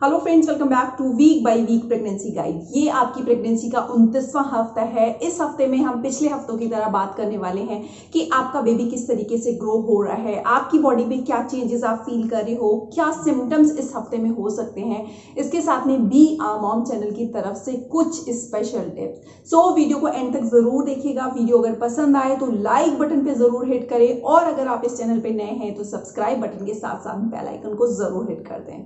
Hello friends, welcome back to week by week pregnancy guide. ये आपकी pregnancy का 29वां हफ्ता है। इस हफ्ते में हम पिछले हफ्तों की तरह बात करने वाले हैं कि आपका बेबी किस तरीके से ग्रो हो रहा है, आपकी बॉडी में क्या चेंजेस आप फील कर रहे हो, क्या सिम्टम्स इस हफ्ते में हो सकते हैं। इसके साथ में बी आ मॉम चैनल की तरफ से कुछ स्पेशल टिप्स। सो वीडियो को एंड तक जरूर देखिएगा। वीडियो अगर पसंद आए तो लाइक बटन पे जरूर हिट करें और अगर आप इस चैनल पे नए हैं तो सब्सक्राइब बटन के साथ साथ बेल आइकन को जरूर हिट कर दें।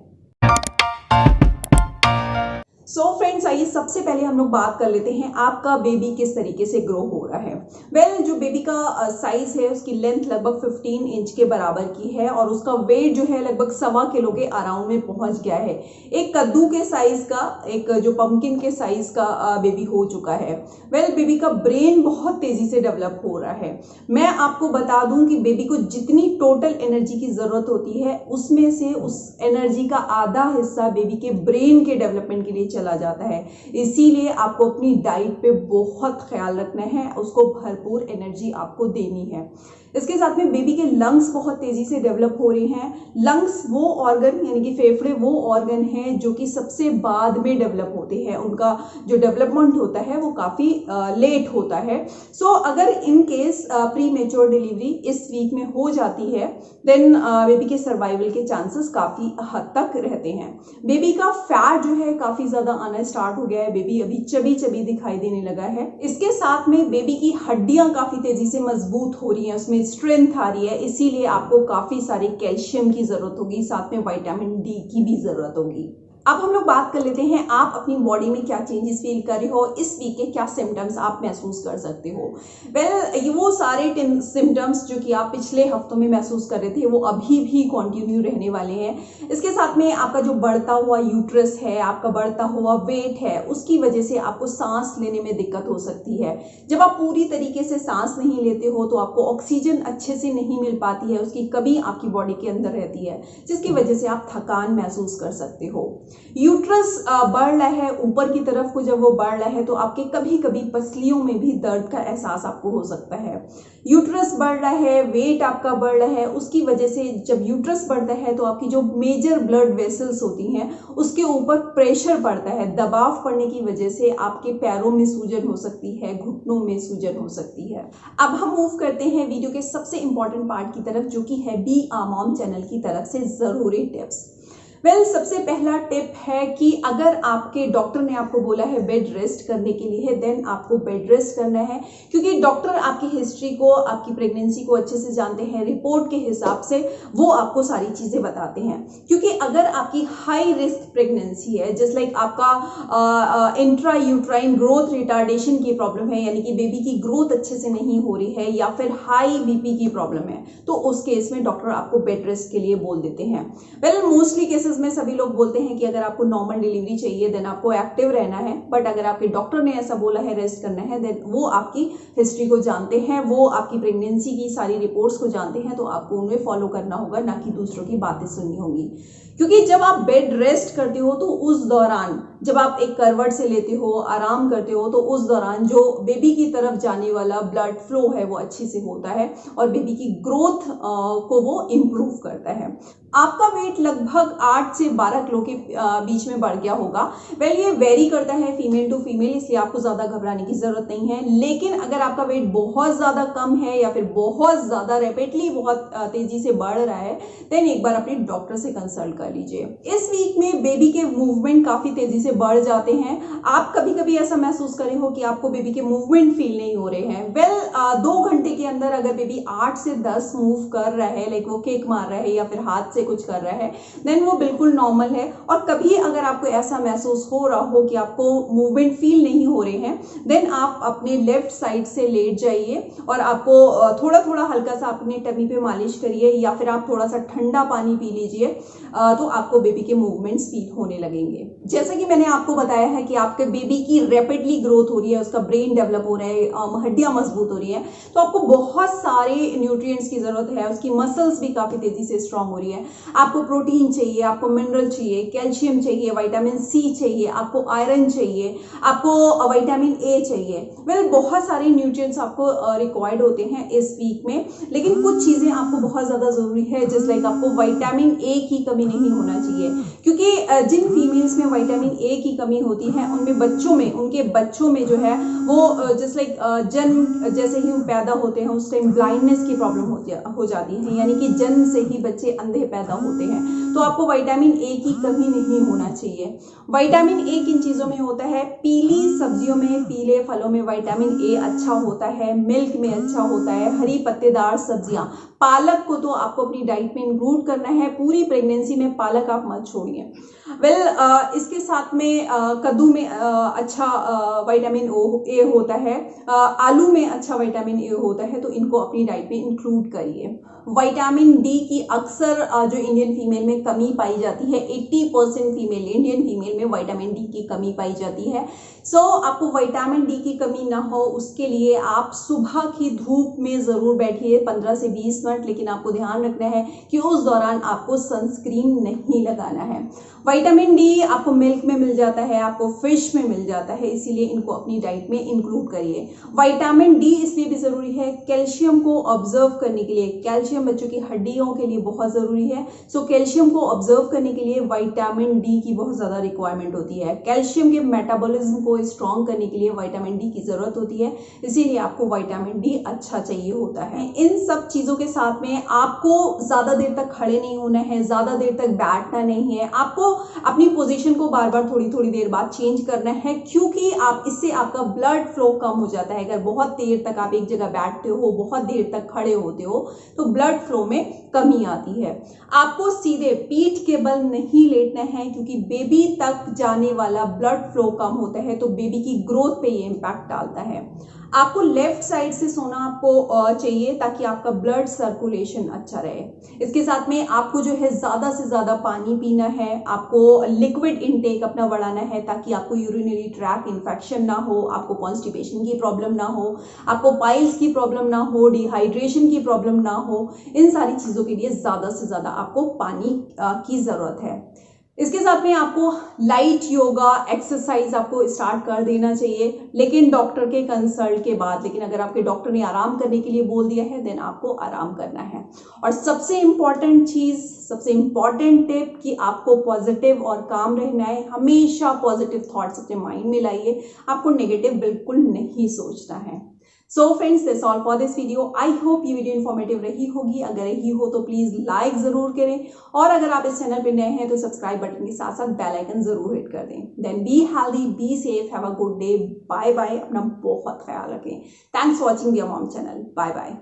सो फ्रेंड्स, आइए सबसे पहले हम लोग बात कर लेते हैं आपका बेबी किस तरीके से ग्रो हो रहा है। वेल, जो बेबी का साइज है उसकी लेंथ लगभग 15 इंच के बराबर की है और उसका वेट जो है लगभग 1.25 किलो के अराउंड में पहुंच गया है। एक कद्दू के साइज का, एक जो पंपकिन के साइज का बेबी हो चुका है। वेल, बेबी का ब्रेन बहुत तेजी से डेवलप हो रहा है। मैं आपको बता दूं कि बेबी को जितनी टोटल एनर्जी की जरूरत होती है उसमें से उस एनर्जी का आधा हिस्सा बेबी के ब्रेन के डेवलपमेंट के लिए चला जाता है। इसीलिए आपको अपनी डाइट पे बहुत ख्याल रखना है, उसको भरपूर एनर्जी आपको देनी है। इसके साथ में बेबी के लंग्स बहुत तेजी से डेवलप हो रहे हैं। लंग्स वो ऑर्गन यानी कि फेफड़े वो ऑर्गन हैं जो कि सबसे बाद में डेवलप होते हैं। उनका जो डेवलपमेंट होता है वो काफी लेट होता है। सो अगर in case pre mature delivery इस वीक में हो जाती है देन बेबी के सर्वाइवल के चांसेस काफी हद तक रहते हैं। बेबी का फैट जो है काफी ज्यादा आना स्टार्ट हो गया है। बेबी अभी चबी चबी दिखाई देने लगा है। इसके साथ में बेबी की हड्डियां काफी तेजी से मजबूत हो रही हैं, उसमें स्ट्रेंथ आ रही है। इसीलिए आपको काफी सारे कैल्शियम की जरूरत होगी, साथ में विटामिन डी की भी जरूरत होगी। अब हम लोग बात कर लेते हैं आप अपनी बॉडी में क्या चेंजेस फील कर रहे हो, इस वीक के क्या सिम्टम्स आप महसूस कर सकते हो। वेल, वो सारे सिम्टम्स जो कि आप पिछले हफ्तों में महसूस कर रहे थे वो अभी भी कंटिन्यू रहने वाले हैं। इसके साथ में आपका जो बढ़ता हुआ यूट्रस है, आपका बढ़ता हुआ वेट है, उसकी वजह से आपको सांस लेने में दिक्कत हो सकती है। जब आप पूरी तरीके से सांस नहीं लेते हो तो आपको ऑक्सीजन अच्छे से नहीं मिल पाती है, उसकी कमी आपकी बॉडी के अंदर रहती है, जिसकी वजह से आप थकान महसूस कर सकते हो। यूट्रस बढ़ रहा है ऊपर की तरफ को, जब वो बढ़ रहा है तो आपके कभी कभी पसलियों में भी दर्द का एहसास आपको हो सकता है। यूट्रस बढ़ रहा है, वेट आपका बढ़ रहा है, उसकी वजह से जब यूट्रस बढ़ता है तो आपकी जो मेजर ब्लड वेसल्स होती हैं उसके ऊपर प्रेशर पड़ता है। दबाव पड़ने की वजह से आपके पैरों में सूजन हो सकती है, घुटनों में सूजन हो सकती है। अब हम मूव करते हैं वीडियो के सबसे इंपॉर्टेंट पार्ट की तरफ, जो कि है बी आ मॉम चैनल की तरफ से जरूरी टिप्स। वेल, सबसे पहला टिप है कि अगर आपके डॉक्टर ने आपको बोला है बेड रेस्ट करने के लिए देन आपको बेड रेस्ट करना है, क्योंकि डॉक्टर आपकी हिस्ट्री को, आपकी प्रेगनेंसी को अच्छे से जानते हैं। रिपोर्ट के हिसाब से वो आपको सारी चीजें बताते हैं। क्योंकि अगर आपकी हाई रिस्क प्रेगनेंसी है, जस्ट लाइक आपका इंट्रा यूट्राइन ग्रोथ रिटार्डेशन की प्रॉब्लम है, यानी कि बेबी की ग्रोथ अच्छे से नहीं हो रही है, या फिर हाई बीपी की प्रॉब्लम है, तो उस केस में डॉक्टर आपको बेड रेस्ट के लिए बोल देते हैं। वेल, मोस्टली केसेस में सभी लोग बोलते हैं कि अगर आपको नॉर्मल डिलीवरी चाहिए देन आपको एक्टिव रहना है, बट अगर आपके डॉक्टर ने ऐसा बोला है रेस्ट करना है देन वो आपकी हिस्ट्री को जानते हैं, वो आपकी प्रेगनेंसी की सारी रिपोर्ट्स को जानते हैं, तो आपको उन्हें फॉलो करना होगा, ना कि दूसरों की बातें सुननी होगी। क्योंकि जब आप बेड रेस्ट करते हो तो उस दौरान जब आप एक करवट से लेते हो, आराम करते हो, तो उस दौरान जो बेबी की तरफ जाने वाला ब्लड फ्लो है वो अच्छे से होता है और बेबी की ग्रोथ को वो इम्प्रूव करता है। आपका वेट लगभग 8 से 12 किलो के बीच में बढ़ गया होगा। वेल, ये वेरी करता है फीमेल टू फीमेल, इसलिए आपको ज्यादा घबराने की जरूरत नहीं है। लेकिन अगर आपका वेट बहुत ज्यादा कम है या फिर बहुत ज्यादा रैपिडली बहुत तेजी से बढ़ रहा है देन एक बार अपने डॉक्टर से कंसल्ट कर लीजिए। इस वीक में बेबी के मूवमेंट काफी तेजी से बढ़ जाते हैं। आप कभी कभी ऐसा महसूस करे हो कि आपको बेबी के मूवमेंट फील नहीं हो रहे हैं। वेल, 2 घंटे के अंदर अगर बेबी 8 से 10 मूव कर रहा है, लाइक वो केक मार रहा है या फिर हाथ से कुछ कर रहा है, देन वो बिल्कुल नॉर्मल है। और कभी अगर आपको ऐसा महसूस हो रहा हो कि आपको मूवमेंट फील नहीं हो रहे हैं देन आप अपने लेफ्ट साइड से लेट जाइए और आपको थोड़ा थोड़ा हल्का सा अपने टमी पे मालिश करिए या फिर आप थोड़ा सा ठंडा पानी पी लीजिए, तो आपको बेबी के मूवमेंट्स फील होने लगेंगे। जैसा कि मैंने आपको बताया है कि आप आपके बेबी की रैपिडली ग्रोथ हो रही है, उसका ब्रेन डेवलप हो रहा है, हड्डियां मजबूत हो रही है, तो आपको बहुत सारे न्यूट्रिएंट्स की जरूरत है, उसकी मसल्स भी काफी तेजी से स्ट्रांग हो रही है। आपको प्रोटीन चाहिए, आपको मिनरल चाहिए, कैल्शियम चाहिए, विटामिन सी चाहिए, आपको आयरन चाहिए, आपको विटामिन ए चाहिए। वेल बहुत सारे न्यूट्रिएंट्स आपको रिक्वायर्ड होते हैं इस वीक में, लेकिन कुछ चीजें आपको बहुत ज्यादा जरूरी है, जैसे लाइक आपको विटामिन ए की कमी नहीं होना चाहिए, क्योंकि जिन फीमेल्स में विटामिन ए की कमी होती है उनमें उनके बच्चों में जो है वो जस्ट लाइक जन्म जैसे ही वो पैदा होते हैं उस टाइम ब्लाइंडनेस की प्रॉब्लम हो जाती है, यानी कि जन्म से ही बच्चे अंधे पैदा होते हैं। तो आपको विटामिन ए की कमी नहीं होना चाहिए। विटामिन ए किन चीजों में होता है? पीली सब्जियों में, पीले फलों में विटामिन ए अच्छा होता है, मिल्क में अच्छा होता है, हरी पत्तेदार सब्जियां, पालक को तो आपको अपनी डाइट में इंक्लूड करना है, पूरी प्रेगनेंसी में पालक आप मत छोड़िए। इसके साथ में कद्दू में अच्छा विटामिन ए होता है, आलू में अच्छा विटामिन ए होता है, तो इनको अपनी डाइट में इंक्लूड करिए। विटामिन डी की अक्सर जो इंडियन फीमेल में कमी पाई जाती है, 80% इंडियन फीमेल में विटामिन डी की कमी पाई जाती है। सो आपको विटामिन डी की कमी ना हो उसके लिए आप सुबह की धूप में जरूर बैठिए 15 से 20 मिनट, लेकिन आपको ध्यान रखना है कि उस दौरान आपको सनस्क्रीन नहीं लगाना है। विटामिन डी आपको मिल्क में मिल जाता है, आपको फिश में मिल जाता है, इसीलिए इनको अपनी डाइट में इंक्लूड करिए। विटामिन डी इसलिए भी जरूरी है कैल्शियम को ऑब्जर्व करने के लिए। कैल्शियम बच्चों की हड्डियों के लिए बहुत जरूरी है, सो कैल्शियम को ऑब्जर्व करने के लिए विटामिन डी की बहुत ज्यादा रिक्वायरमेंट होती है। कैल्शियम के मेटाबॉलिज्म को स्ट्रॉन्ग करने के लिए विटामिन डी की जरूरत होती है, इसीलिए आपको विटामिन डी अच्छा चाहिए होता है। इन सब चीजों के साथ में आपको ज्यादा देर तक खड़े नहीं होना है, ज्यादा देर तक बैठना नहीं है, आपको अपनी पोजीशन को बार बार थोड़ी थोड़ी देर बाद चेंज करना है, क्योंकि इससे आपका ब्लड फ्लो कम हो जाता है। अगर बहुत देर तक आप एक जगह बैठते हो, बहुत देर तक खड़े होते हो, तो ब्लड फ्लो में कमी आती है। आपको सीधे पीठ के बल नहीं लेटना है, क्योंकि बेबी तक जाने वाला ब्लड फ्लो कम होता है, तो बेबी की ग्रोथ पे ये इंपैक्ट डालता है। आपको लेफ्ट साइड से सोना आपको चाहिए, ताकि आपका ब्लड सर्कुलेशन अच्छा रहे। इसके साथ में आपको जो है ज्यादा से ज्यादा पानी पीना है, आपको लिक्विड इनटेक अपना बढ़ाना है, ताकि आपको यूरिनरी ट्रैक इन्फेक्शन ना हो, आपको कॉन्स्टिपेशन की प्रॉब्लम ना हो, आपको पाइल्स की प्रॉब्लम ना हो, डिहाइड्रेशन की प्रॉब्लम ना हो। इन सारी चीजों के लिए ज्यादा से ज्यादा आपको पानी की जरूरत है। इसके साथ में आपको लाइट योगा एक्सरसाइज आपको स्टार्ट कर देना चाहिए, लेकिन डॉक्टर के कंसल्ट के बाद। लेकिन अगर आपके डॉक्टर ने आराम करने के लिए बोल दिया है, देन आपको आराम करना है। और सबसे इंपॉर्टेंट चीज, सबसे इंपॉर्टेंट टिप कि आपको पॉजिटिव और काम रहना है। हमेशा पॉजिटिव थॉट्स अपने माइंड में लाइए, आपको नेगेटिव बिल्कुल नहीं सोचना है। So friends, that's all for this video. I hope ये वीडियो इन्फॉर्मेटिव रही होगी। अगर रही हो तो प्लीज लाइक जरूर करें, और अगर आप इस चैनल पे नए हैं तो सब्सक्राइब बटन के साथ साथ बेल आइकन जरूर हिट कर दें। Then be healthy, be safe, have a good day, bye bye. अपना बहुत ख्याल रखें। Thanks for watching dear mom channel. Bye bye.